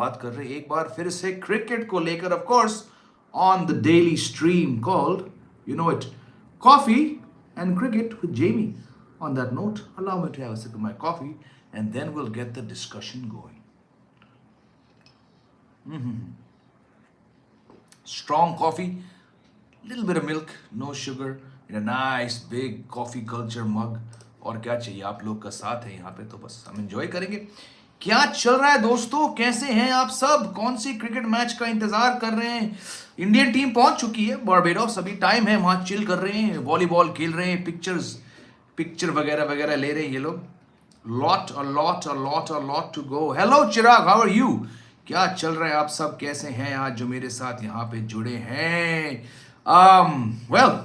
बात कर रहे हैं एक बार फिर से क्रिकेट को लेकर, of course on the daily stream called you know it coffee and cricket with Jamie. On that note, allow me to have a sip of my coffee and then we'll get the discussion going. Strong coffee, little bit of milk, no sugar, in a nice big coffee culture mug. और क्या चाहिए, आप लोग का साथ है यहाँ पे तो बस हम एंजॉय करेंगे. क्या चल रहा है दोस्तों, कैसे हैं आप सब, कौन सी क्रिकेट मैच का इंतजार कर रहे हैं. इंडियन टीम पहुंच चुकी है बारबेडोस, अभी टाइम है, वहां चिल कर रहे हैं, वॉलीबॉल खेल रहे हैं, पिक्चर वगैरह वगैरह ले रहे हैं ये लोग. Lot to go. Hello Chirag, how are you, क्या चल रहा है, आप सब कैसे हैं आज जो मेरे साथ यहाँ पे जुड़े हैं. Well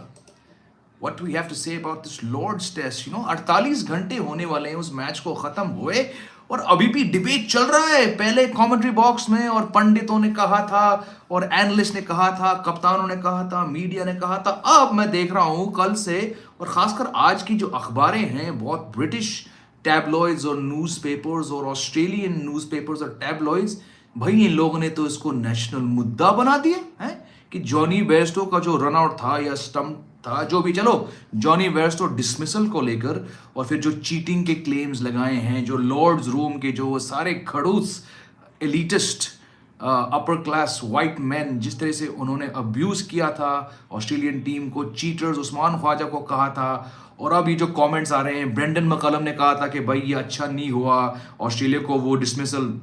what do we have to say about this Lord's Test? 48 घंटे होने वाले हैं उस मैच को खत्म हुए और अभी भी डिबेट चल रहा है. पहले कमेंट्री बॉक्स में और पंडितों ने कहा था और एनालिस्ट ने कहा था, कप्तानों ने कहा था, मीडिया ने कहा था. अब मैं देख रहा हूं कल से और खासकर आज की जो अखबारें हैं, बहुत ब्रिटिश टैबलॉइड्स और न्यूज़पेपर्स और ऑस्ट्रेलियन न्यूज़पेपर्स और टैबलॉइड्स, भाई इन लोगों ने तो इसको नेशनल मुद्दा बना दिया है कि जॉनी बेयरस्टो का जो रन आउट था या स्टंप था, जो भी, चलो जॉनी बेयरस्टो डिसमिसल को लेकर और फिर जो चीटिंग के क्लेम्स लगाए हैं, जो लॉर्ड्स रूम के जो सारे खड़ूस elitist upper class white man जिस तरह से उन्होंने अब्यूज किया था ऑस्ट्रेलियन टीम को, चीटर्स उस्मान ख्वाजा को कहा था. और अब ये जो कमेंट्स आ रहे हैं, ब्रेंडन मकलम ने कहा था कि भाई ये अच्छा नहीं हुआ, ऑस्ट्रेलिया को वो डिसमिसल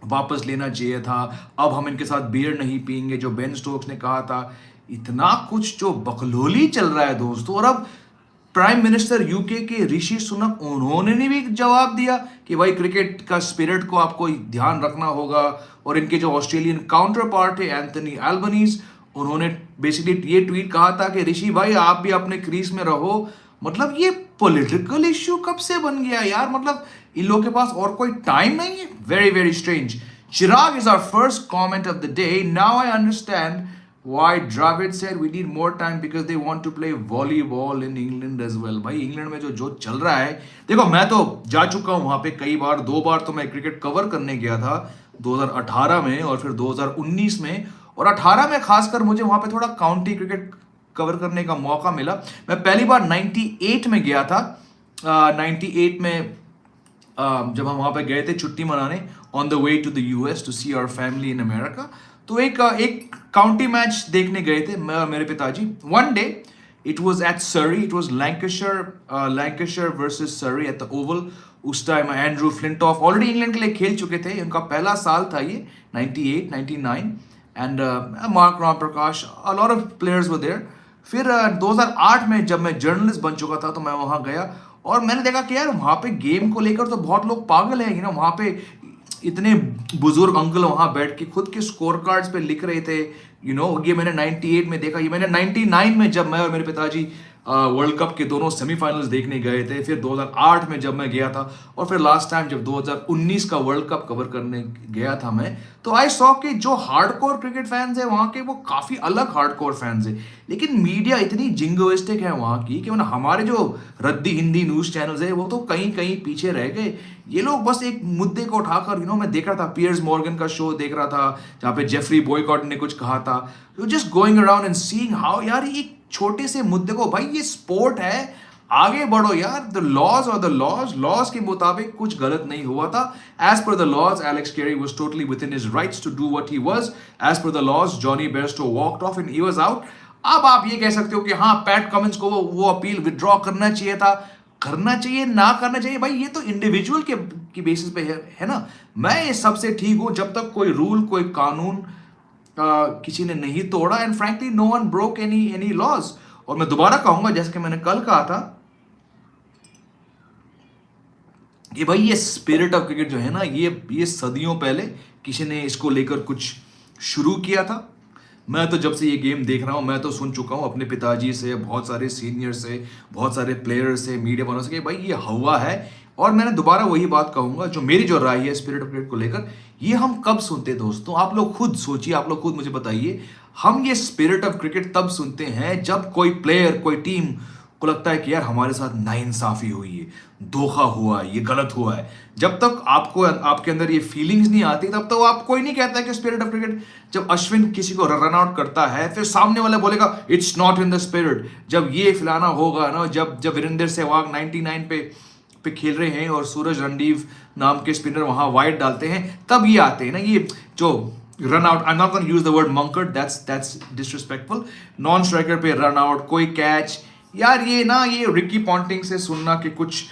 वापस लेना चाहिए था, अब हम इनके साथ बियर नहीं पियेंगे, जो बेन स्टोक्स ने कहा था. इतना कुछ जो बकलोली चल रहा है दोस्तों. और अब प्राइम मिनिस्टर यूके के ऋषि सुनक, उन्होंने भी जवाब दिया कि भाई क्रिकेट का स्पिरिट को आपको ध्यान रखना होगा. और इनके जो ऑस्ट्रेलियन काउंटर पार्ट है एंथनी एल्बनीज, उन्होंने बेसिकली ये ट्वीट कहा था कि ऋषि भाई आप भी अपने क्रीज में रहो. मतलब ये पॉलिटिकल इश्यू कब से बन गया यार, मतलब इन लोगों के पास और कोई टाइम नहीं है. Very very strange. Chirag is our first comment of the day. Now I understand why Dravid said we need more time because they want to play volleyball in England as well. भाई England में जो चल रहा है, देखो मैं तो जा चुका हूँ वहाँ पे कई बार, 2 बार तो मैं क्रिकेट कवर करने गया था 2018 में और फिर 2019 में. और 18 में खासकर मुझे वहाँ पे थोड़ा काउंटी क्रिकेट कवर करने का मौका मिला. मैं पहली बार 98 में गया था. 98 में जब हम वहाँ पे गए थे छुट्टी मनाने on the way to the US to see our family in America, तो एक काउंटी मैच देखने गए थे मैं और मेरे पिताजी. One day it was at सरी, इट वाज लैंकाशायर वर्सेस सरी एट द ओवल. उस time Andrew Flintoff already England के लिए खेल चुके थे, उनका पहला साल था ये 98 99 and Mark Ramprakash, a lot of players were there. फिर 2008 में जब मैं जर्नलिस्ट बन चुका था तो मैं वहाँ गया और मैंने देखा कि यार वहाँ पे गेम को लेकर तो बहुत लोग पागल हैं. वहाँ पे इतने बुजुर्ग अंकल वहां बैठ के खुद के स्कोर कार्ड्स पे लिख रहे थे. ये मैंने 98 में देखा. ये मैंने 99 में जब मैं और मेरे पिताजी वर्ल्ड कप के दोनों सेमीफाइनल्स देखने गए थे, फिर 2008 में जब मैं गया था और फिर लास्ट टाइम जब 2019 का वर्ल्ड कप कवर करने गया था मैं, तो आई सॉ कि जो हार्डकोर क्रिकेट फैंस है वहाँ के वो काफ़ी अलग हार्डकोर फैंस है. लेकिन मीडिया इतनी जिंगोइस्टिक है वहाँ की कि हमारे जो रद्दी हिंदी न्यूज़ चैनल्स है वो तो कहीं कहीं पीछे रह गए. ये लोग बस एक मुद्दे को उठाकर मैं देख रहा था, पियर्स मॉर्गन का शो देख रहा था जहाँ पे जेफरी बॉयकॉट ने कुछ कहा था. You just going around and seeing how यार एक छोटे से मुद्दे को, भाई ये स्पोर्ट है, आगे बढ़ो यार. द लॉज और द लॉज के मुताबिक कुछ गलत नहीं हुआ था. As per the laws Alex Carey was totally within his rights to do what he was. As per the laws Jonny Bairstow walked off and he was out. अब आप ये कह सकते हो कि हाँ पैट कमिंस को वो अपील विड्रॉ करना चाहिए था, करना चाहिए ना करना चाहिए, भाई ये तो इंडिविजुअल की बेसिस पे है ना. मैं ये सबसे ठीक हूं जब तक कोई रूल कोई कानून किसी ने नहीं तोड़ा and frankly no one broke any laws. और मैं दोबारा कहूंगा जैसे कि मैंने कल कहा था कि भाई ये स्पिरिट ऑफ क्रिकेट जो है ना, ये सदियों पहले किसी ने इसको लेकर कुछ शुरू किया था. मैं तो जब से ये गेम देख रहा हूँ मैं तो सुन चुका हूँ अपने पिताजी से, बहुत सारे सीनियर से, बहुत सारे प्लेयर से, मीडिया वालों से कि भाई ये हवा है. और मैंने दोबारा वही बात कहूँगा, जो मेरी जो राय है स्पिरिट ऑफ क्रिकेट को लेकर, ये हम कब सुनते दोस्तों, आप लोग खुद सोचिए, आप लोग खुद मुझे बताइए. हम ये स्पिरिट ऑफ क्रिकेट तब सुनते हैं जब कोई प्लेयर कोई टीम को लगता है कि यार हमारे साथ नाइंसाफी हुई है, धोखा हुआ है, ये गलत हुआ है। जब तक आपको आपके अंदर ये फीलिंग्स नहीं आती तब तक आप कोई नहीं कहता कि स्पिरिट ऑफ क्रिकेट। जब अश्विन किसी को रन आउट करता है फिर सामने वाला बोलेगा it's not in the spirit. जब ये फलाना होगा ना, जब वीरेंद्र सहवाग 99 पे खेल रहे हैं और सूरज रणदीव नाम के स्पिनर वहां वाइड डालते हैं, तब ये आते हैं ना ये जो run out. I am not going to use the word Mankad, that's disrespectful. Non striker पे रन आउट, कोई कैच, यार ये रिकी पॉन्टिंग से सुनना कि कुछ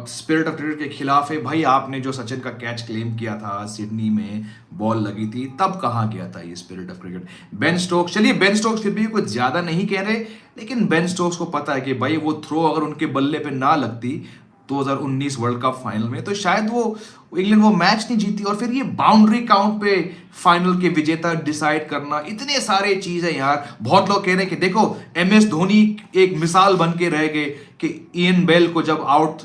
स्पिरिट ऑफ क्रिकेट के खिलाफ है। भाई आपने जो सचिन का कैच क्लेम किया था, सिडनी में बॉल लगी थी, तब कहाँ गया था ये spirit of cricket? Ben Stokes, चलिए बेन स्टोक्स फिर भी कुछ ज्यादा नहीं कह रहे, लेकिन बेन स्टोक्स को पता है कि भाई वो थ्रो अगर उनके बल्ले पे ना लगती 2019 वर्ल्ड कप फाइनल में तो शायद वो इंग्लैंड वो मैच नहीं जीती। और फिर ये बाउंड्री काउंट पे फाइनल के विजेता डिसाइड करना, इतने सारे चीजें यार। बहुत लोग कह रहे हैं कि देखो MS धोनी एक मिसाल बन के रह गए कि इयन बेल को जब आउट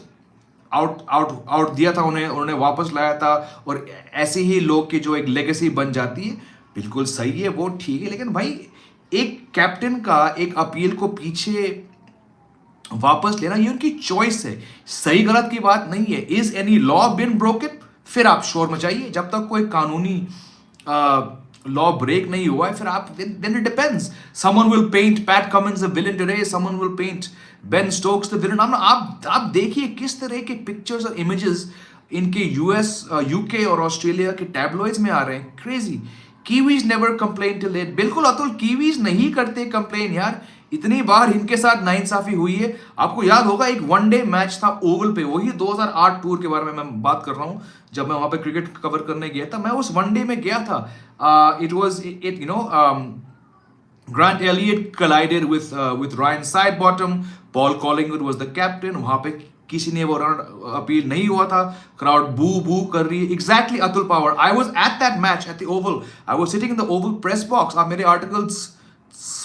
दिया था उन्होंने वापस लाया था, और ऐसे ही लोग की जो एक लेगेसी बन जाती है। बिल्कुल सही है, वो ठीक है, लेकिन भाई एक कैप्टन का एक अपील को पीछे वापस लेना ये उनकी चॉइस है, सही गलत की बात नहीं है। Is any law bin broken, फिर आप शोर मचाइए। जब तक कोई कानूनी लॉ ब्रेक नहीं हुआ है फिर आप, then it depends. Someone will paint Pat Cummins a villain today, someone will paint Ben Stokes the villain. आप देखिए किस तरह के पिक्चर्स और इमेजेस इनके US UK और ऑस्ट्रेलिया के टैबलॉइड्स में आ रहे हैं, crazy. Kiwis never complain till late. बिल्कुल अतुल, कीवीज नहीं करते कंप्लेन यार, इतनी बार इनके साथ नाइंसाफी हुई है। आपको याद होगा एक वनडे मैच था ओवल पे, वही 2008 टूर के बारे में मैं बात कर रहा हूं, जब मैं वहां पे क्रिकेट कवर करने गया था। मैं उस वनडे में गया था, it was Grant Elliott collided with Ryan Sidebottom. Paul Collingwood was the captain. वहां पे किसी ने वो रन अपील नहीं हुआ था, क्राउड बू कर रही है। Exactly Atul power, I was at that match at the Oval, I was sitting in the Oval press box. आप मेरे आर्टिकल्स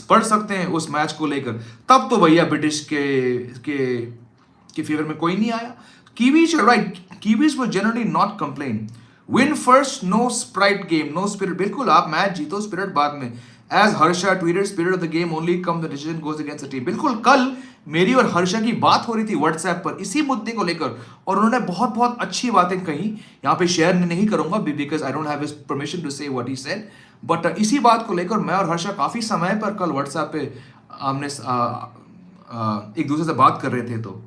पढ़ सकते हैं उस मैच को लेकर। तब तो भैया ब्रिटिश के फेवर में कोई नहीं आया। कीवीज राइट, कीवीज वो generally not complain. Win first, no sprite game, no spirit. बिल्कुल आप मैच जीतो, स्पिरिट बाद में। As Harsha tweeted, spirit of the game only come the decision goes against the team. बिल्कुल कल मेरी और हर्षा की बात हो रही थी व्हाट्सएप पर इसी मुद्दे को लेकर, और उन्होंने बहुत बहुत अच्छी बातें कही। यहाँ पे शेयर नहीं करूंगा because I don't have his permission to say what he said, but इसी बात को लेकर मैं और हर्षा काफी समय पर कल व्हाट्सएप पे हमने एक दूसरे से बात कर रहे थे। तो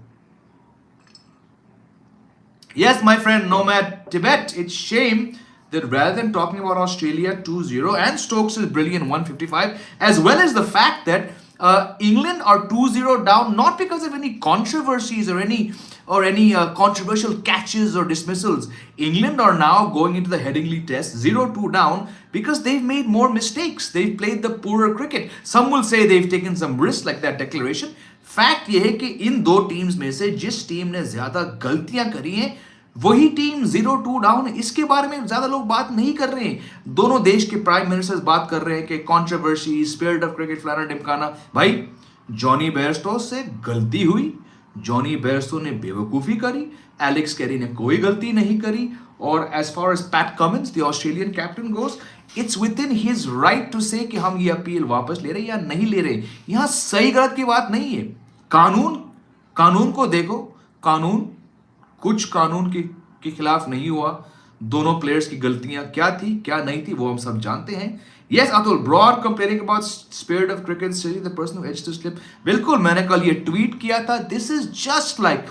yes my friend Nomad Tibet, it's shame that rather than talking about Australia 2-0 and Stokes' brilliant 155, as well as the fact that England are 2-0 down, not because of any controversies or any controversial catches or dismissals. England are now going into the Headingley Test 0-2 down because they've made more mistakes. They've played the poorer cricket. Some will say they've taken some risks, like that declaration. Fact ये है कि इन दो teams में से जिस team ने ज्यादा गलतियां करी हैं वही टीम 0-2 डाउन है। इसके बारे में ज्यादा लोग बात नहीं कर रहे हैं। दोनों देश के प्राइम मिनिस्टर्स बात कर रहे हैं कि कंट्रोवर्सी, स्पिरिट ऑफ क्रिकेट, फलाना ढिमकाना। भाई जॉनी बेयरस्टो से गलती हुई, जॉनी बेयरस्टो ने बेवकूफी करी, एलेक्स कैरी ने कोई गलती नहीं करी। और as far as Pat Cummins the Australian captain goes, it's within his right to say कि हम ये अपील वापस ले रहे या नहीं ले रहे। यहां सही गलत की बात नहीं है। कानून को देखो, कुछ कानून के खिलाफ नहीं हुआ। दोनों प्लेयर्स की गलतियां क्या थी क्या नहीं थी वो हम सब जानते हैं। Yes Atul, Broad comparing about spirit of cricket, the person who edged to slip. बिल्कुल, मैंने कल ये ट्वीट किया था। This is just like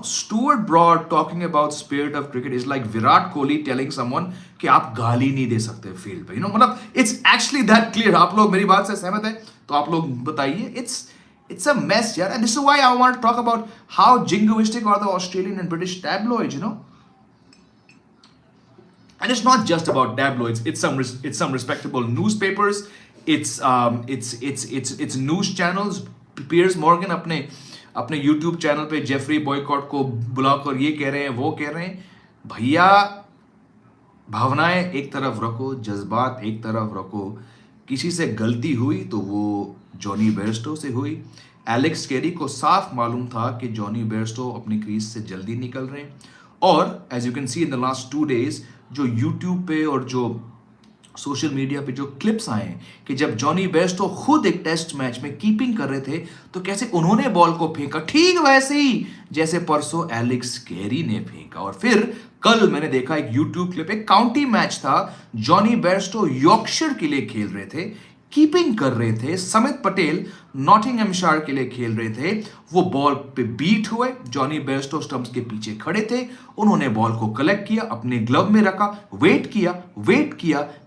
Stuart Broad talking about spirit of cricket is like Virat Kohli telling someone कि आप गाली नहीं दे सकते फील्ड पे। मतलब it's actually that clear। आप लोग मेरी बात से सहमत है तो आप लोग बताइए। It's a mess यार, and this is why I want to talk about how jingoistic are the Australian and British tabloids, And it's not just about tabloids. It's some respectable newspapers. It's news channels. Piers Morgan अपने YouTube channel पे Jeffrey boycott को बुलाकर ये कह रहे हैं वो कह रहे हैं। भैया भावनाएं एक तरफ रखो, जज्बात एक तरफ रखो। किसी से गलती हुई तो वो जॉनी बेयरस्टो से हुई। एलेक्स कैरी को साफ मालूम था कि जॉनी बेयरस्टो अपनी क्रीज से जल्दी निकल रहे हैं। और as you can see in the last 2 days जो YouTube पे और जो सोशल मीडिया पे जो क्लिप्स आए हैं कि जब जॉनी बेयरस्टो खुद एक टेस्ट मैच में कीपिंग कर रहे थे तो कैसे उन्होंने बॉल को फेंका, ठीक वैसे ही जैसे परसों एलेक्स कैरी ने फेंका। और फिर कल मैंने देखा एक यूट्यूब क्लिप, एक काउंटी मैच था, जॉनी बेयरस्टो यॉर्कशायर के लिए खेल रहे थे, कीपिंग कर रहे थे, समित पटेल नॉटिंघमशायर के लिए खेल रहे थे। वो बॉल पे बीट हुए, जॉनी बेयरस्टो स्टंप्स के पीछे खड़े थे, उन्होंने बॉल को कलेक्ट किया, अपने ग्लव में रखा, वेट किया,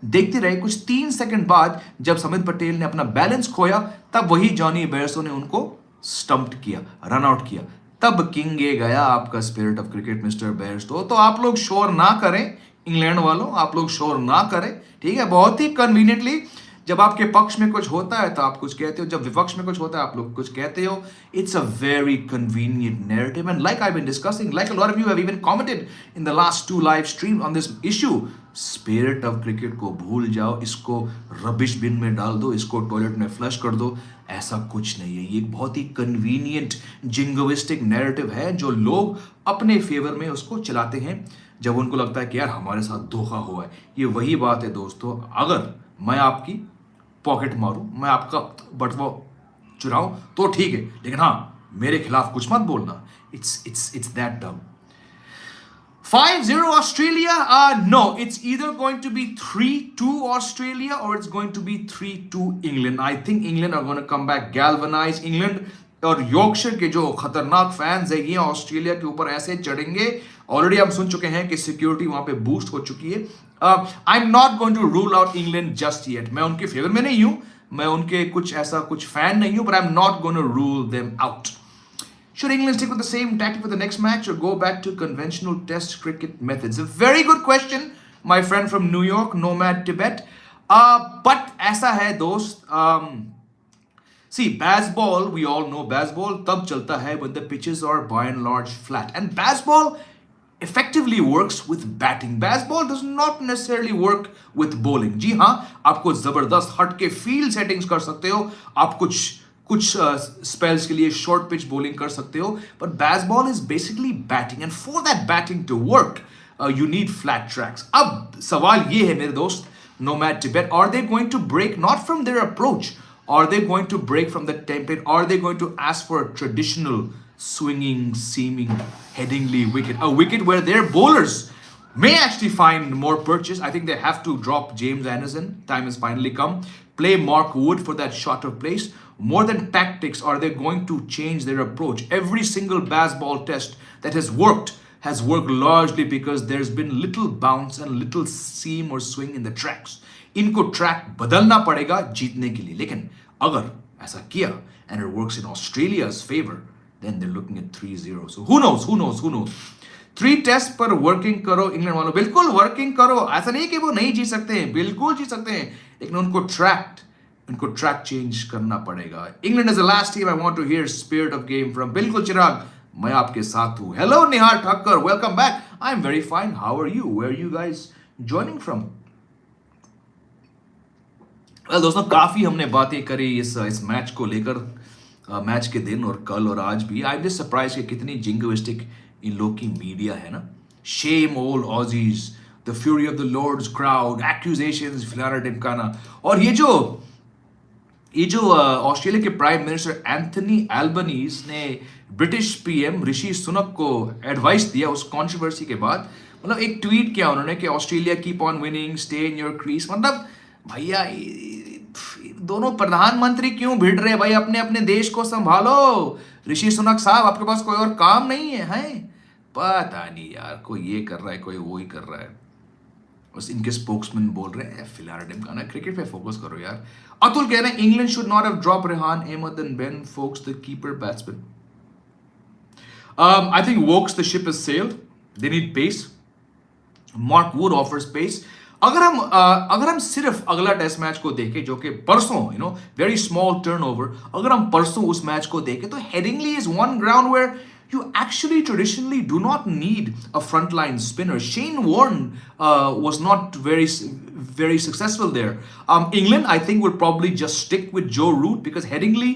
देखते रहे। कुछ 3 सेकंड बाद जब समित पटेल ने अपना बैलेंस खोया, तब वही जॉनी बेयरस्टो ने उनको स्टंप्ड किया, रन आउट किया। तब किंगे गया आपका spirit of cricket mister Bairstow. तो आप लोग शोर ना करें, इंग्लैंड वालों, आप लोग शोर ना करें, ठीक है। बहुत ही कन्वीनियंटली जब आपके पक्ष में कुछ होता है तो आप कुछ कहते हो, जब विपक्ष में कुछ होता है आप लोग कुछ कहते हो। It's a very convenient narrative and like I been discussing, like a lot of you have even commented in the last 2 live stream on this issue, spirit of cricket को भूल जाओ, इसको रबिश बिन में डाल दो, इसको टॉयलेट में flush कर दो। ऐसा कुछ नहीं है, ये एक बहुत ही कन्वीनियंट जिंगोइस्टिक नैरेटिव है जो लोग अपने फेवर में उसको चलाते हैं जब उनको लगता है कि यार हमारे साथ धोखा हुआ है। ये वही बात है दोस्तों, अगर मैं आपकी पॉकेट मारूं, मैं आपका बटवा चुराऊं तो ठीक है, लेकिन हाँ मेरे खिलाफ कुछ मत बोलना। It's that dumb. 5-0 Australia? No, it's either going to be 3-2 Australia or it's going to be 3-2 England. I think England are going to come back galvanized. England और यॉर्कशायर के जो खतरनाक फैंस है ये ऑस्ट्रेलिया के ऊपर ऐसे चढ़ेंगे। ऑलरेडी हम सुन चुके हैं कि सिक्योरिटी वहां पे बूस्ट हो चुकी है। I am not going to rule out England just yet. मैं उनके फेवर में नहीं हूं, मैं उनके कुछ ऐसा कुछ फैन नहीं हूं, but I am not going to rule them out. Should England stick with the same tactic for the next match or go back to conventional test cricket methods? A very good question, my friend from New York, Nomad Tibet. But ऐसा है दोस्त, see, baseball, we all know baseball तब चलता है when the pitches are by and large flat. And baseball effectively works with batting. Baseball does not necessarily work with bowling. जी हाँ, आप कुछ जबरदस्त हट के फील्ड सेटिंग्स कर सकते हो, आप कुछ स्पेल्स के लिए शॉर्ट पिच बॉलिंग कर सकते हो, but baseball is basically batting and for that batting to work you need flat tracks. अब सवाल ये है मेरे दोस्त nomad Tibet, are they going to break not from their approach, are they going to break from the template, are they going to ask for a traditional swinging, seaming, headingly wicket, a wicket where their bowlers may actually find more purchase. I think they have to drop James Anderson. Time has finally come. Play Mark Wood for that shorter place. More than tactics, are they going to change their approach? Every single baseball test that has worked largely because there's been little bounce and little seam or swing in the tracks. इनको track बदलना पड़ेगा जीतने के लिए, लेकिन अगर ऐसा किया and it works in Australia's favor, then they're looking at 3-0. So who knows? 3 test पर वर्किंग करो इंग्लैंड वालों, बिल्कुल वर्किंग करो। ऐसा नहीं कि वो नहीं जीत सकते हैं, बिल्कुल जीत सकते हैं, लेकिन उनको ट्रैक चेंज करना पड़ेगा। England is the last team I want to hear spirit of game from. बिल्कुल चिराग, मैं आपके साथ हूं। Hello Nihar Thakkar, welcome back. I am very fine, how are you, where are you guys joining from? Well दोस्तों, काफी हमने बातें करी इस मैच को लेकर, मैच के दिन और कल और आज भी। आई एम जस्ट सरप्राइज कि कितनी जिंगोइस्टिक इन लोग की मीडिया है ना। Shame all Aussies, the fury of the Lord's crowd, accusations, फिलारा टिमकाना। और ये जो ऑस्ट्रेलिया के प्राइम मिनिस्टर एंथनी एल्बनीज ने ब्रिटिश पीएम ऋषि सुनक को एडवाइस दिया उस कंट्रोवर्सी के बाद, मतलब एक ट्वीट किया उन्होंने कि Australia keep on winning, stay in your crease. मतलब भैया दोनों प्रधानमंत्री क्यों भिड़ रहे भाई, अपने अपने देश को संभालो। ऋषि सुनक साहब, आपके पास कोई और काम नहीं है? पता नहीं यार, कोई ये कर रहा है, कोई वो ही कर रहा है। बस इनके स्पोक्समैन बोल रहे हैं फिलहाल टिमकाना, क्रिकेट पे फोकस करो यार। अतुल कह रहे हैं England should not have drop Rehan Ahmed and Ben Foakes the keeper batsman. I think Woakes the ship is sailed, they need pace. Mark Wood offers pace. अगर हम सिर्फ अगला टेस्ट मैच को देखें जो कि परसों, वेरी स्मॉल टर्नओवर, अगर हम परसों उस मैच को देखें तो Headingley is one ground where you actually traditionally do not need a frontline spinner. Shane Warne was not very successful there. England, I think, will probably just stick with Joe Root because Headingley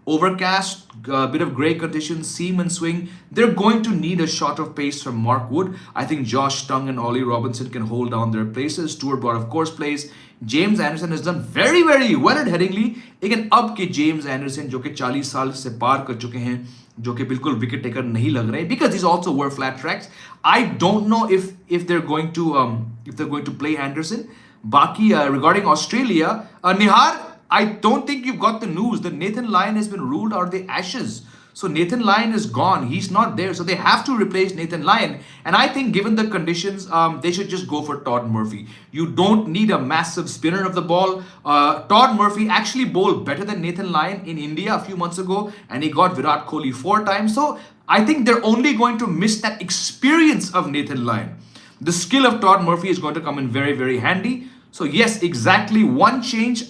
Overcast, bit of grey conditions, seam and swing. They're going to need a shot of pace from Mark Wood. I think Josh Tongue and Ollie Robinson can hold down their places. Stuart Broad, of course, plays. James Anderson has done very, very well at Headingley. लेकिन अब के James Anderson जो कि 40 साल से पार कर चुके हैं, जो कि बिल्कुल विकेट टेकर नहीं लग रहे, because he's also worth flat tracks. I don't know if they're going to play Anderson. Baki, regarding Australia, Nihar, I don't think you've got the news that Nathan Lyon has been ruled out of the Ashes. So Nathan Lyon is gone. He's not there. So they have to replace Nathan Lyon. And I think given the conditions, they should just go for Todd Murphy. You don't need a massive spinner of the ball. Todd Murphy actually bowled better than Nathan Lyon in India a few months ago. And he got Virat Kohli 4 times. So I think they're only going to miss that experience of Nathan Lyon. The skill of Todd Murphy is going to come in very, very handy. So yes, exactly one change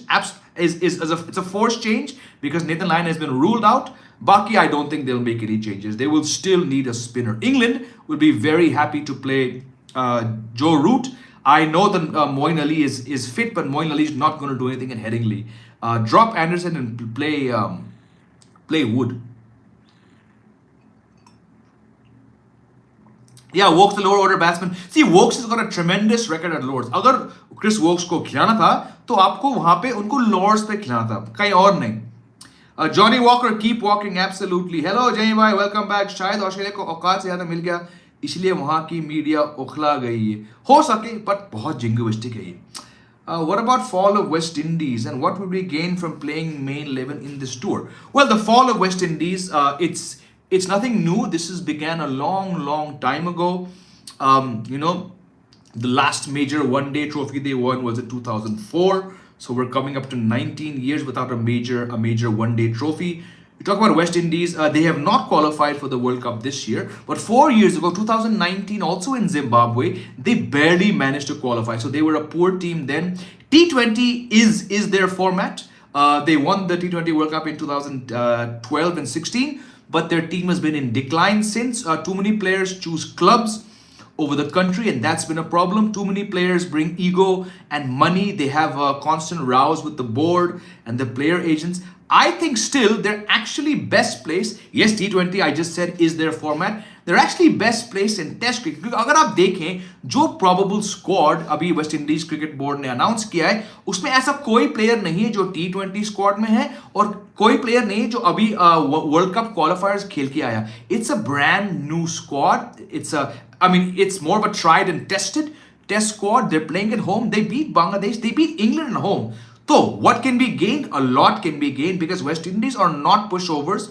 it's a forced change because Nathan Lyon has been ruled out. Baki, I don't think they'll make any changes. They will still need a spinner. England will be very happy to play Joe Root. I know that Moeen Ali is fit, but Moeen Ali is not going to do anything at Headingley. Drop Anderson and play Wood. Yeah, Wokes the lower order batsman. See, Wokes has got a tremendous record at Lords. अगर Chris Wokes को खिलाना था, तो आपको वहाँ पे उनको Lords पे खिलाना था, कहीं और नहीं. Johnny Walker, keep walking, absolutely. Hello, Jonny bhai, welcome back. शायद ऑस्ट्रेलिया को औकात से ज़्यादा मिल गया, इसलिए वहाँ की मीडिया उखला गई है. हो सके, but बहुत jingoistic है ये. What about fall of West Indies and what would we gain from playing main 11 in this tour? Well, the fall of West Indies, it's nothing new. This has began a long time ago. The last major one-day trophy they won was in 2004. So we're coming up to 19 years without a major one-day trophy. You talk about West Indies, they have not qualified for the World Cup this year. But 4 years ago, 2019, also in Zimbabwe, they barely managed to qualify. So they were a poor team then. T20 is their format. They won the T20 World Cup in 2012 and 16. But their team has been in decline since. Too many players choose clubs over the country, and that's been a problem. Too many players bring ego and money. They have constant rows with the board and the player agents. I think still they're actually best placed. Yes, T20 I just said is their format. They're actually best placed in Test cricket. क्योंकि अगर आप देखें जो probable squad अभी West Indies cricket board ने announce किया है, उसमें ऐसा कोई प्लेयर नहीं है जो T20 स्क्वाड में है और कोई प्लेयर नहीं है जो अभी वर्ल्ड कप क्वालिफायर्स खेल के आया. It's a brand new squad. It's more of a tried and tested test squad. They're playing at home. They beat Bangladesh. They beat England at home. So what can be gained? A lot can be gained because West Indies are not pushovers.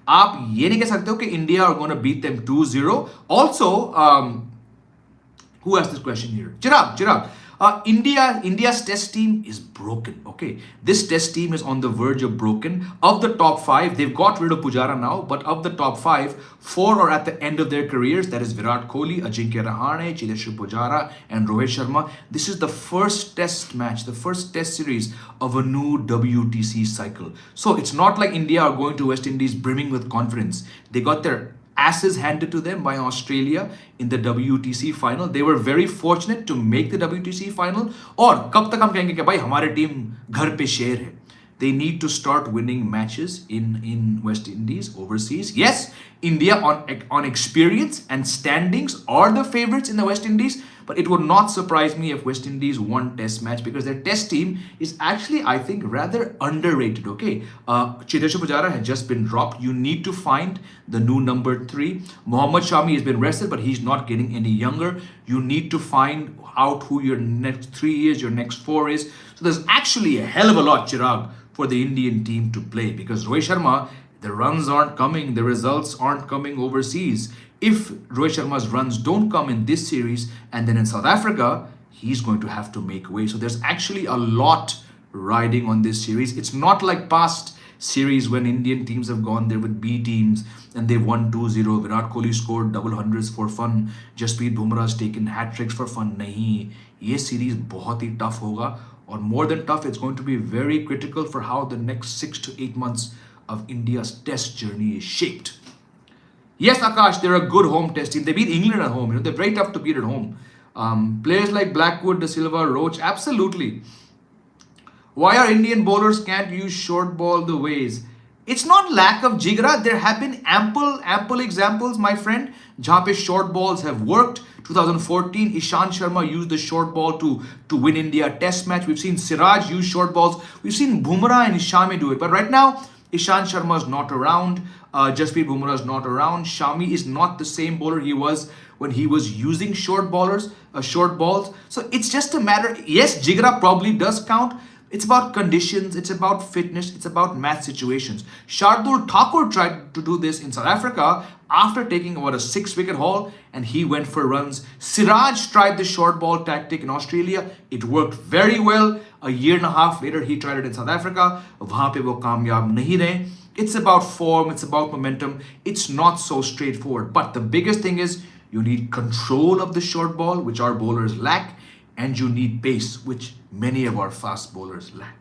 आप ये नहीं कह सकते हो कि India are going to beat them 2-0. Also, who asked this question here? Chirag. India's test team is broken. Okay, this test team is on the verge of broken. Of the top 5, they've got rid of Pujara now, but of the top 5, 4 are at the end of their careers. That is Virat Kohli, Ajinkya Rahane, Chiteshwar Pujara, and Rohit Sharma. This is the first test match, the first test series of a new WTC cycle. So it's not like India are going to West Indies brimming with confidence. They got their asses handed to them by Australia in the WTC final. They were very fortunate to make the WTC final. और कब तक हम कहेंगे कि भाई हमारी team घर पे शेर है? They need to start winning matches in West Indies overseas. Yes, India on experience and standings are the favorites in the West Indies, but it would not surprise me if West Indies won test match because their test team is actually, I think, rather underrated. Okay, Chiteshwar Pujara has just been dropped. You need to find the new number 3. Mohammad Shami has been rested, but he's not getting any younger. You need to find out who your next 3 is, your next 4 is. So there's actually a hell of a lot, Chirag, for the Indian team to play because Rohit Sharma, the runs aren't coming, the results aren't coming overseas. If Rohit Sharma's runs don't come in this series and then in South Africa, he's going to have to make way. So there's actually a lot riding on this series. It's not like past series when Indian teams have gone there with B teams and they've won 2-0. Virat Kohli scored double hundreds for fun. Jasprit Bumrah's taken hat tricks for fun. Nahi, ये series बहुत ही tough होगा. Or more than tough, it's going to be very critical for how the next 6 to 8 months of India's test journey is shaped. Yes, Akash, they're a good home test team. They beat England at home. They're very tough to beat at home. Players like Blackwood, De Silva, Roach, absolutely. Why are Indian bowlers can't use short ball the ways? It's not lack of jigra. There have been ample examples, my friend, जहाँ पे short balls have worked. 2014, Ishant Sharma used the short ball to win India test match. We've seen Siraj use short balls. We've seen Bumrah and Shami do it. But right now, Ishant Sharma is not around. Jasprit Bumrah is not around. Shami is not the same bowler he was when he was using short balls. So it's just a matter. Yes, jigra probably does count. It's about conditions, it's about fitness, it's about match situations. Shardul Thakur tried to do this in South Africa after taking about a 6-wicket haul, and he went for runs. Siraj tried the short ball tactic in Australia. It worked very well. A year and a half later, he tried it in South Africa. वहाँ पे वो कामयाब नहीं रहे. It's about form, it's about momentum. It's not so straightforward. But the biggest thing is you need control of the short ball, which our bowlers lack, and you need pace, which many of our fast bowlers lack.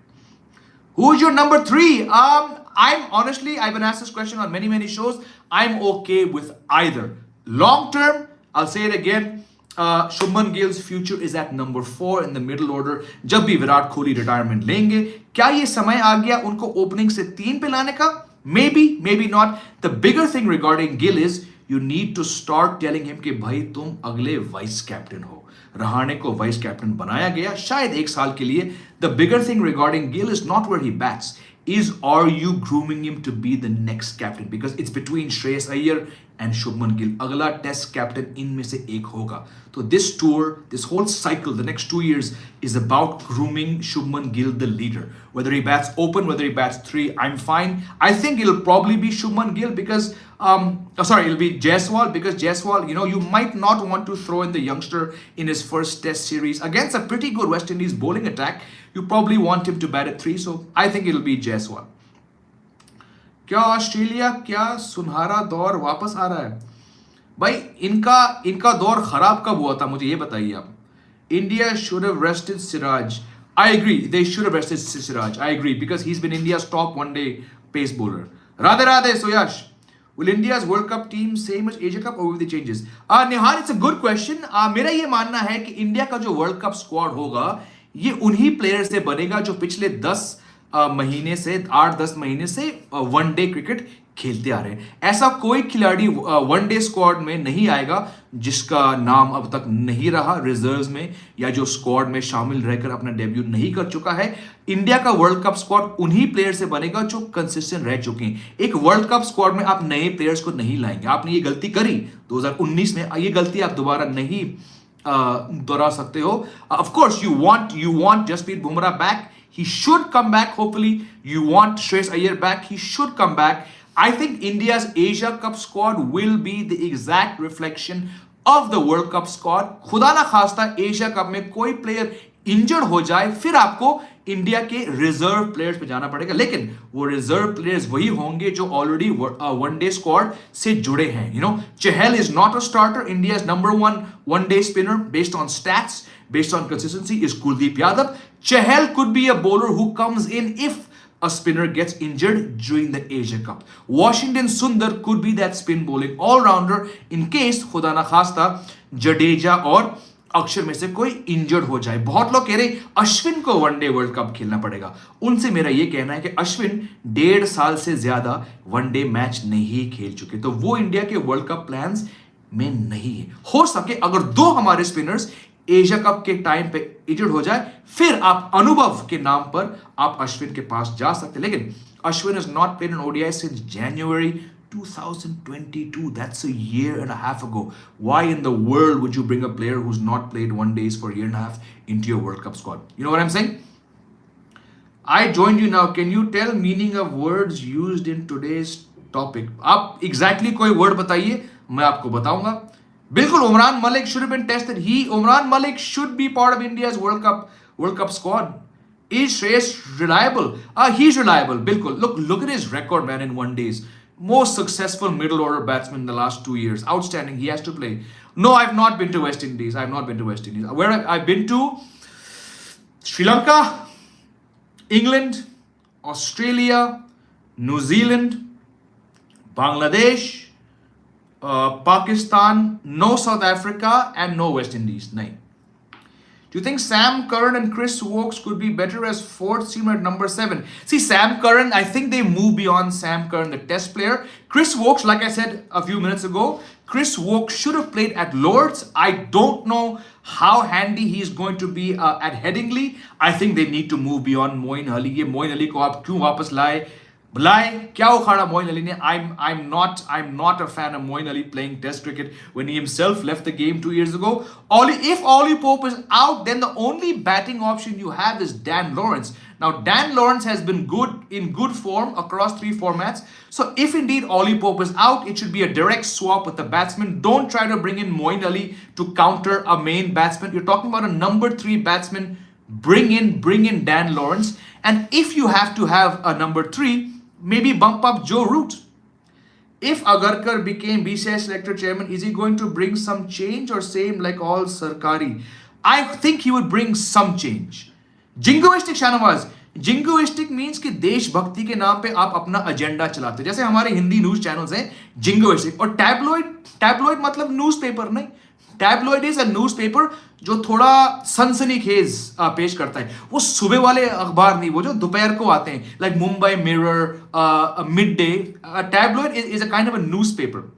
Who's your number 3? I've been asked this question on many shows. I'm okay with either. Long term, I'll say it again. Shubman Gill's future is at number 4 in the middle order. जब भी Virat Kohli retirement लेंगे, क्या ये समय आ गया उनको opening से 3 पे लाने का? Maybe not. The bigger thing regarding Gill is you need to start telling him कि भाई तुम अगले वाइस कैप्टन हो. रहाणे को वाइस कैप्टन बनाया गया शायद 1 साल के लिए. The bigger thing regarding Gill is not where he bats. Are you grooming him to be the next captain? Because it's between Shreyas Iyer and Shubman Gill. अगला test captain इनमें से एक होगा. So this tour, this whole cycle, the next 2 years is about grooming Shubman Gill, the leader. Whether he bats open, whether he bats 3, I'm fine. I think it'll probably be Shubman Gill because it'll be Jaiswal because Jaiswal, you might not want to throw in the youngster in his first test series against a pretty good West Indies bowling attack. You probably want him to bat at 3, so I think it'll be Jaiswal. क्या Australia क्या सुनहरा दौर वापस आ रहा है? भाई इनका दौर खराब कब हुआ था मुझे ये बताइए आप. India should have rested Siraj. I agree, they should have rested Siraj. I agree because he's been India's top one-day pace bowler. Radhe Suyash. Will India's World Cup team same as Asia Cup or will they changes? Nihal, it's a good question. मेरा ये मानना है कि India का जो world cup squad होगा ये उन्हीं प्लेयर से बनेगा जो पिछले 8-10 महीने से वनडे क्रिकेट खेलते आ रहे हैं. ऐसा कोई खिलाड़ी वनडे स्क्वाड में नहीं आएगा जिसका नाम अब तक नहीं रहा रिजर्व्स में या जो स्क्वाड में शामिल रहकर अपना डेब्यू नहीं कर चुका है. इंडिया का वर्ल्ड कप स्क्वाड उन्हीं प्लेयर से बनेगा जो कंसिस्टेंट रह चुके हैं. एक वर्ल्ड कप स्क्वाड में आप नए प्लेयर्स को नहीं लाएंगे. आपने ये गलती करी 2019 में, ये गलती आप दोबारा नहीं दोहरा सकते हो. Of course you want Jasprit Bumrah back. He should come back, hopefully. You want Shreyas Iyer back. He should come back. I think India's Asia Cup squad will be the exact reflection of the World Cup squad. खुदा ना खास्ता Asia cup में कोई player injured हो जाए फिर आपको India के रिजर्व प्लेयर्स पे जाना पड़ेगा. लेकिन वो रिजर्व प्लेयर्स वही होंगे जो ऑलरेडी वनडे स्क्वाड से जुड़े हैं. Chahal is not a starter. India's number 1 one-day spinner based on stats, based on consistency is Kuldeep Yadav. Chahal could be a bowler who comes in if a spinner gets injured during the Asia Cup. Washington Sundar could be that spin bowling all-rounder in case खुदा ना खास्ता जडेजा और अक्षर में से कोई injured हो जाए. बहुत लोग कह रहे अश्विन को वनडे वर्ल्ड कप खेलना पड़ेगा. उनसे मेरा ये कहना है कि अश्विन 1.5 साल से ज्यादा वनडे मैच नहीं खेल चुके, तो वो इंडिया के वर्ल्ड कप प्लान्स में नहीं है. हो सके अगर 2 हमारे स्पिनर्स एशिया कप के टाइम पे इंजर्ड हो जाए फिर आप अनुभव के नाम पर आप अश्विन के पास जा सकते. लेकिन Ashwin is not played in ODI since January 2022. That's a year and a half ago. Why in the world would you bring a player who's not played one days for a year and a half into your World Cup squad? You know what I'm saying? I joined you now. Can you tell meaning of words used in today's topic? आप exactly कोई word बताइए, मैं आपको बताऊंगा. बिल्कुल, Umran Malik should have been tested. Umran Malik should be part of India's World Cup squad. Is Shreyas reliable? He's reliable. बिल्कुल. Look at his record, man, in one days. Most successful middle order batsman in the last 2 years. Outstanding. He has to play. No, I've not been to West Indies. Where I've been to Sri Lanka, England, Australia, New Zealand, Bangladesh, Pakistan, no South Africa and no West Indies. नहीं. Do you think Sam Curran and Chris Wokes could be better as fourth seamer at number 7? See, Sam Curran, I think they move beyond Sam Curran, the test player. Chris Wokes, like I said a few minutes ago, Chris Wokes should have played at Lords. I don't know how handy he is going to be at Headingley. I think they need to move beyond Moeen Ali. ये मोइन अली को आप क्यों वापस लाए? बुलाए क्या उखाड़ा मोइन अली ने? I'm not a fan of Moeen Ali playing Test cricket when he himself left the game 2 years ago. If Ollie Pope is out, then the only batting option you have is Dan Lawrence. Now Dan Lawrence has been in good form across 3 formats. So if indeed Ollie Pope is out, it should be a direct swap with the batsman. Don't try to bring in Moeen Ali to counter a main batsman. You're talking about a number 3 batsman. Bring in Dan Lawrence. And if you have to have a number 3, maybe bump up Joe Root. If Agarkar became BCCI selector chairman, is he going to bring some change or same like all Sarkari? I think he would bring some change. Jingoistic Shanawaz. Jingoistic means कि देशभक्ति के नाम पे आप अपना agenda चलाते हो, जैसे हमारे हिंदी न्यूज चैनल्स हैं जिंगोइस्टिक. और टैबलॉइड मतलब न्यूज़पेपर नहीं. टैबलॉइड इज अ न्यूज़पेपर जो थोड़ा सनसनीखेज पेश करता है. वो सुबह वाले अखबार नहीं, वो जो दोपहर को आते हैं, like Mumbai mirror, mid day. Tabloid is a kind of a newspaper.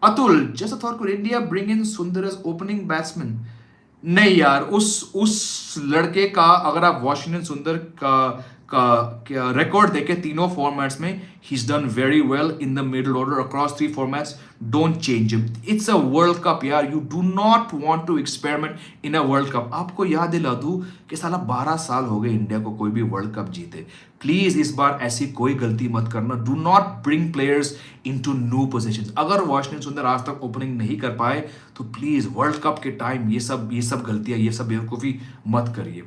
Atul, just thought could India bring in सुंदर एज ओपनिंग बैट्समैन? नहीं यार, उस लड़के का अगर आप वाशिंगटन सुंदर का रिकॉर्ड देखें तीनों फॉर्मेट्स में, he is done very well in the middle order across 3 formats. Don't change him. It's a World Cup यार. You do not want to experiment in a World Cup. आपको याद दिला दूं कि साला 12 साल हो गए इंडिया को कोई भी वर्ल्ड कप जीते. प्लीज इस बार ऐसी कोई गलती मत करना. Do not bring players into new positions. अगर वाशिंगटन सुंदर आज तक ओपनिंग नहीं कर पाए तो प्लीज वर्ल्ड कप के टाइम ये सब गलतियां, ये सब बेवकूफी मत करिए.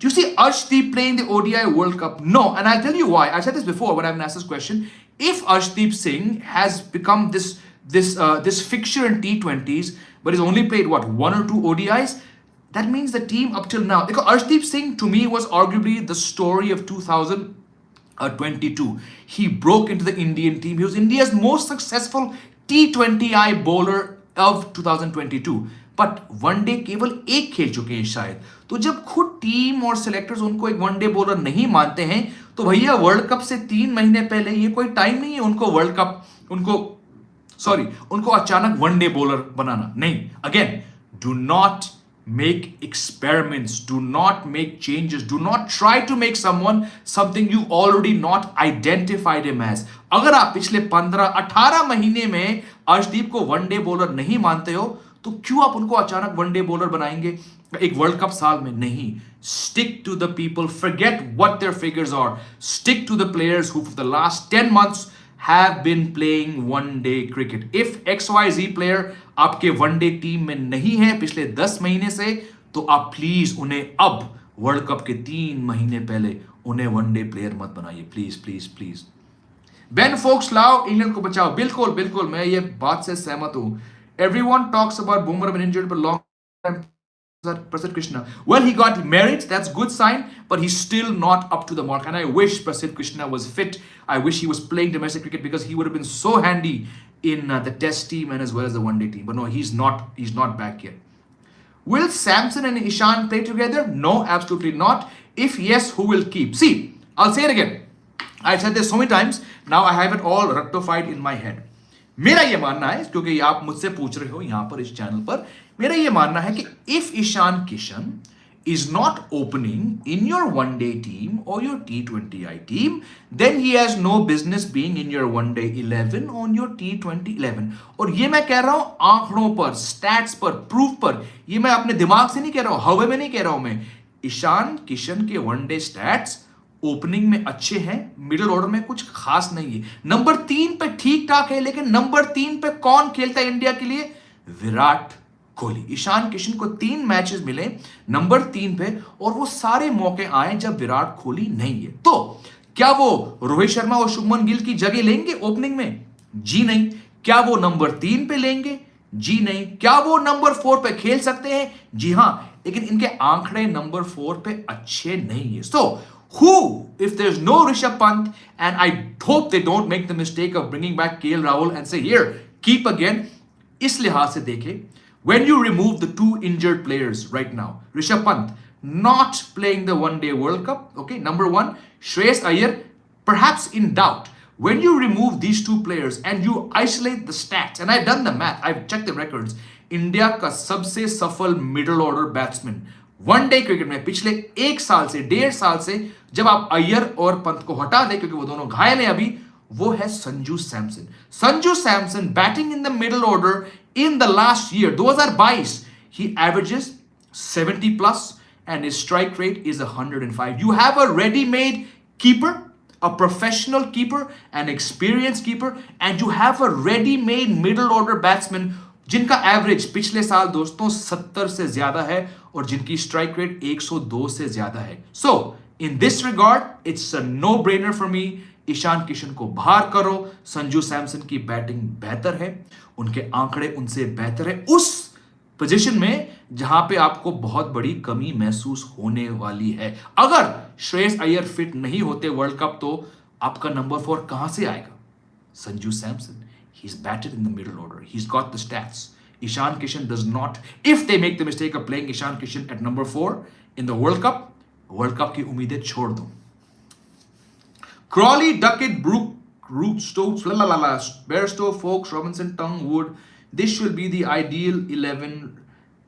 Do you see Arshdeep playing the ODI World Cup? No, and I'll tell you why. I said this before when I've asked this question. If Arshdeep Singh has become this fixture in T20s, but he's only played 1 or 2 ODIs, that means the team up till now. Because Arshdeep Singh to me was arguably the story of 2022. He broke into the Indian team. He was India's most successful T20I bowler of 2022. But one day केवल एक खेल चुके हैं शायद. तो जब खुद team और सिलेक्टर्स उनको एक वनडे बॉलर नहीं मानते हैं तो भैया वर्ल्ड कप से 3 महीने पहले ये कोई टाइम नहीं है उनको अचानक वनडे बॉलर बनाना. नहीं. Again, do not make experiments, do not make changes, do not try to make someone something you already not identified him as. अगर आप पिछले 15-18 महीने में अर्शदीप को वनडे बॉलर नहीं मानते हो तो क्यों आप उनको अचानक वनडे बॉलर बनाएंगे एक वर्ल्ड कप साल में? नहीं. Stick to the people, forget what their figures are, stick to the players who for the last 10 months have been playing one day cricket. If XYZ player आपके one day team में नहीं है पिछले 10 महीने से तो आप प्लीज उन्हें अब वर्ल्ड कप के 3 महीने पहले उन्हें वनडे प्लेयर मत बनाइए. Please please please. Ben Foakes लाओ, इंग्लैंड को बचाओ. बिल्कुल बिल्कुल मैं ये बात से सहमत हूं. Everyone talks about Bumrah been injured for long time. Prasidh Krishna. Well, he got married. That's good sign, but he's still not up to the mark. And I wish Prasidh Krishna was fit. I wish he was playing domestic cricket because he would have been so handy in the Test team and as well as the One Day team. But no, he's not. He's not back yet. Will Samson and Ishan play together? No, absolutely not. If yes, who will keep? See, I'll say it again. I've said this so many times. Now I have it all rectified in my head. मेरा ये मानना है, क्योंकि आप मुझसे पूछ रहे हो यहां पर इस चैनल पर, मेरा ये मानना है कि if Ishan Kishan is not opening in your one day team or your T20I team, then he has no business being in your one day 11 on your T20 11. और ये मैं कह रहा हूं आंकड़ों पर, स्टैट्स पर, प्रूफ पर. ये मैं अपने दिमाग से नहीं कह रहा हूं, हवा में नहीं कह रहा हूं मैं. ईशान किशन के वन डे स्टैट्स ओपनिंग में अच्छे हैं, मिडिल ऑर्डर में कुछ खास नहीं है. नंबर 3 पे ठीक ठाक है, लेकिन नंबर 3 पे कौन खेलता है इंडिया के लिए? विराट कोहली. ईशान किशन को 3 मैचेस मिले नंबर 3 पे और वो सारे मौके आए जब विराट कोहली नहीं है. तो क्या वो रोहित शर्मा और शुभमन गिल की जगह लेंगे ओपनिंग में? जी नहीं. क्या वो नंबर 3 पे लेंगे? जी नहीं. क्या वो नंबर 4 पे खेल सकते हैं? जी हां, लेकिन इनके आंकड़े नंबर 4 पे अच्छे नहीं है. सो who, if there's no Rishabh Pant, and I hope they don't make the mistake of bringing back KL Rahul and say here keep again, इस लिहाज से देखें When you remove the two injured players right now, Rishabh Pant not playing the one-day World Cup, okay, number one, Shreyas Iyer perhaps in doubt. When you remove these two players and you isolate the stats, and I've done the math, I've checked the records, India का सबसे सफल middle order batsman one day cricket में पिछले 1.5 साल से जब आप अय्यर और पंत को हटा दें क्योंकि वो दोनों घायल हैं अभी, वो है Sanju Samson. Sanju Samson batting in the middle order in the last year 2022 he averages 70 plus and his strike rate is 105. You have a ready-made keeper, a professional keeper, an experienced keeper, and you have a ready-made middle order batsman जिनका average पिछले साल दोस्तों 70 से ज्यादा है और जिनकी strike rate 102 से ज्यादा है. So in this regard it's a no brainer for me. Ishan Kishan को बाहर करो. संजू सैमसन की बैटिंग बेहतर है, उनके आंकड़े उनसे बेहतर है उस पोजीशन में जहां पे आपको बहुत बड़ी कमी महसूस होने वाली है. अगर श्रेयस अय्यर फिट नहीं होते वर्ल्ड कप तो आपका नंबर 4 कहां से आएगा? Sanju Samson. He's batted in the middle order. He's got the stats. Ishan Kishan does not. If they make the mistake of playing Ishan Kishan at number 4 in the World Cup की उम्मीदें छोड़ दो. Crawley, Duckett, Root, Stokes, Bairstow, Foakes, Robinson, Tongue, Wood. This should be the ideal 11.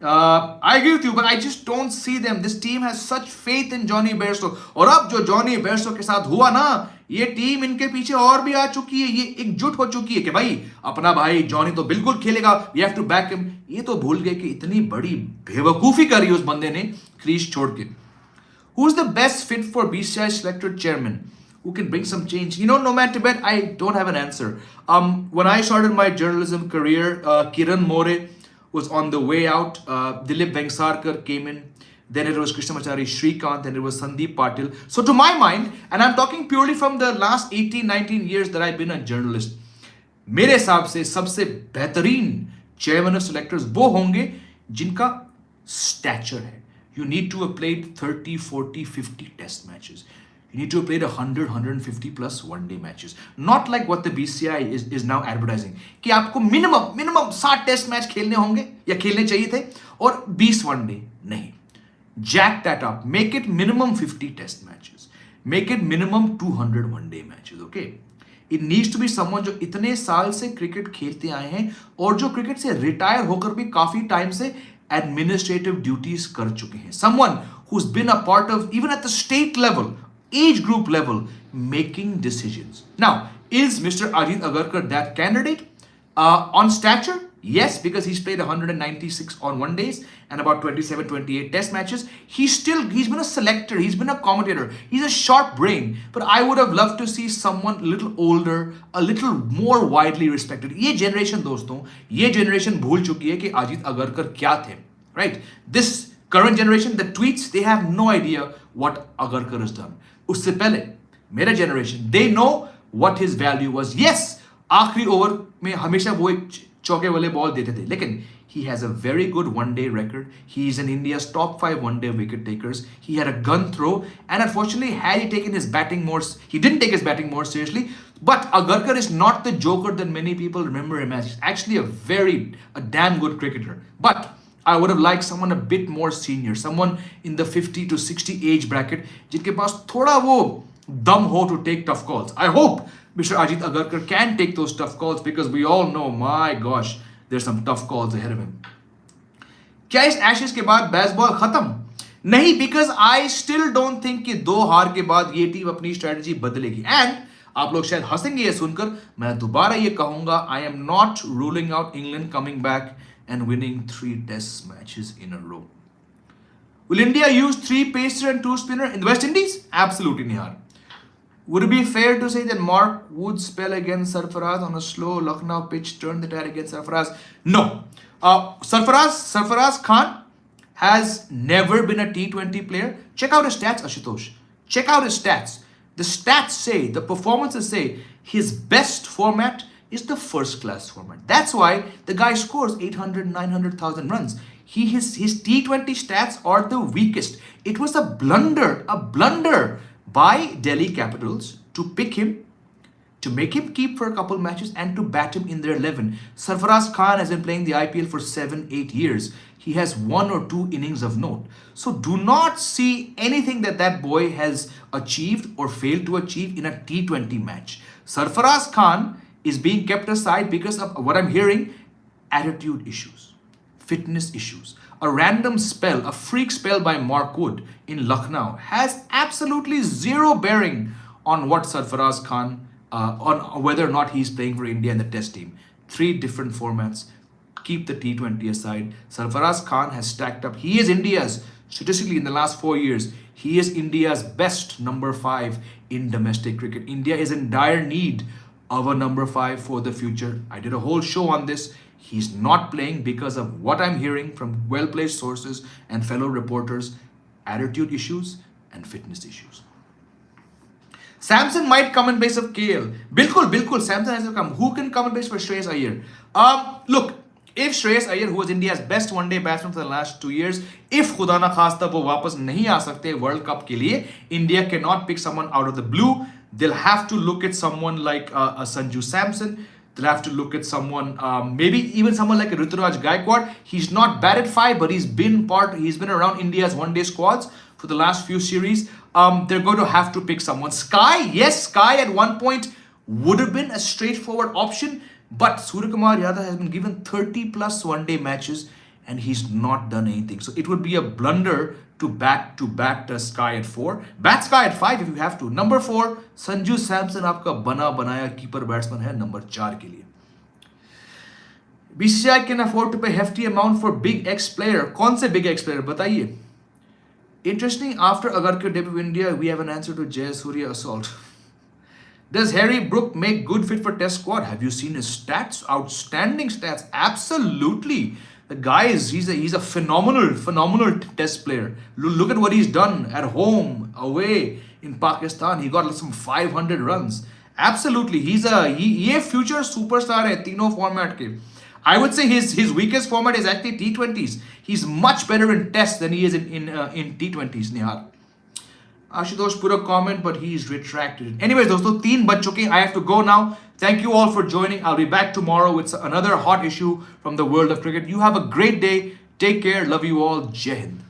I agree with you, but I just don't see them. This team has such faith in Jonny Bairstow. और अब जो Jonny Bairstow के साथ हुआ ना, ये team इनके पीछे और भी आ चुकी है. ये एकजुट हो चुकी है कि भाई अपना भाई जॉनी तो बिल्कुल खेलेगा, we have to back him. ये तो भूल गए कि इतनी बड़ी बेवकूफी करी उस बंदे ने क्रीज छोड़ के. Who is the best fit for BCCI selected chairman who can bring some change? You know, no man Tibet, I don't have an answer. When I started my journalism career, Kiran More was on the way out. Dilip Vengsarkar came in. Then it was Krishnamachari Shrikant, and it was Sandeep Patil. So to my mind, and I'm talking purely from the last 18-19 years that I've been a journalist, मेरे हिसाब से सबसे बेहतरीन chairman of selectors वो होंगे जिनका stature है. You need to have played 30, 40, 50 test matches. You need to have played 100, 150 plus one-day matches. Not like what the BCCI is now advertising. कि आपको minimum 60 टेस्ट मैच खेलने होंगे या खेलने चाहिए थे और 20 one-day. नहीं. Jack that up. Make it minimum 50 test matches. Make it minimum 200 one-day matches. Okay? It needs to be someone जो इतने साल से क्रिकेट खेलते आए हैं और जो क्रिकेट से रिटायर होकर भी काफी टाइम से administrative duties कर चुके हैं. Someone who's been a part of, even at the state level, age group level, making decisions. Now, is Mr. Ajit Agarkar that candidate? On stature, yes, because he's played 196 on one days and about 27, 28 test matches. He's been a selector, he's been a commentator, he's a sharp brain, but I would have loved to see someone a little older, a little more widely respected. ये generation दोस्तों, ये generation भूल चुकी है कि अजीत अगरकर क्या थे, right? This current generation, the tweets, they have no idea what Agarkar has done. उससे पहले मेरा generation, they know what his value was. Yes, आखिरी ओवर में हमेशा वो एक चौके वाले बॉल देते थे, लेकिन he has a very good one-day record. He is in India's top 5 one-day wicket takers. He had a gun throw, and unfortunately, had he taken his batting more, he didn't take his batting more seriously. But Agarkar is not the joker that many people remember him as. He's actually a damn good cricketer. But I would have liked someone a bit more senior, someone in the 50 to 60 age bracket, जिनके पास थोड़ा वो दम हो to take tough calls. I hope Mr. Ajit Agarkar can take those tough calls because we all know, my gosh, there's some tough calls ahead of him. क्या इस Ashes के बाद baseball खत्म? नहीं, because I still don't think कि 2 हार के बाद ये टीम अपनी स्ट्रेटजी बदलेगी. And आप लोग शायद हंसेंगे ये सुनकर, मैं दोबारा ये कहूंगा, I am not ruling out England coming back and winning 3 test matches in a row. Will India use 3 pacer and 2 spinner in the West Indies? Absolutely not. Would it be fair to say that Mark would spell against Sarfaraz on a slow Lucknow pitch, turn the tide against Sarfaraz? No. Sarfaraz Khan has never been a T20 player. Check out his stats, Ashutosh. Check out his stats. The stats say, the performances say, his best format is the first class format. That's why the guy scores 800, 900,000 runs. His T20 stats are the weakest. It was a blunder by Delhi Capitals to pick him to make him keep for a couple matches and to bat him in their 11. Sarfaraz Khan has been playing the IPL for 7-8 years. He has 1 or 2 innings of note. So do not see anything that that boy has achieved or failed to achieve in a T20 match. Sarfaraz Khan is being kept aside because of what I'm hearing, attitude issues, fitness issues. A random spell, a freak spell by Mark Wood in Lucknow has absolutely zero bearing on what Sarfaraz Khan, on whether or not he's playing for India in the test team. 3 different formats. Keep the T20 aside. Sarfaraz Khan has stacked up. He is India's, statistically in the last 4 years, he is India's best number 5 in domestic cricket. India is in dire need of a number 5 for the future. I did a whole show on this. He's not playing because of what I'm hearing from well-placed sources and fellow reporters, attitude issues and fitness issues. Samson might come in place of KL. Bilkul, Samson has to come. Who can come in place for Shreyas Iyer? Look, if Shreyas Iyer, who was India's best one-day batsman for the last 2 years, if खुदा ना खास्ता वो वापस नहीं आ सकते World Cup के लिए, India cannot pick someone out of the blue. They'll have to look at someone like a Sanju Samson. They'll have to look at someone, maybe even someone like a Ruturaj Gaikwad. He's not batted 5, but he's been around India's one-day squads for the last few series. They're going to have to pick someone. Sky at one point would have been a straightforward option, but Suryakumar Yadav has been given 30 plus one-day matches and he's not done anything. So it would be a blunder to bat Sky at 4. Bat Sky at 5 if you have to. Number 4, Sanju Samson आपका बना बनाया keeper batsman है number 4 के लिए. BCCI can afford to pay hefty amount for big X player. कौन से big X player बताइए? Interesting, after Agarkar debut in India, we have an answer to Jayasuriya assault. Does Harry Brook make good fit for test squad? Have you seen his stats? Outstanding stats. Absolutely. The guy he's a phenomenal test player. Look at what he's done at home, away in Pakistan. He got some 500 runs. Absolutely. He's a future superstar hai तीनों format के. I would say his weakest format is actually T20s. He's much better in tests than he is in T20s, Nihar. Ashutosh put a comment, but he's retracted. Anyways, दोस्तों 3 बज चुके हैं. I have to go now. Thank you all for joining. I'll be back tomorrow with another hot issue from the world of cricket. You have a great day. Take care. Love you all. Jai Hind.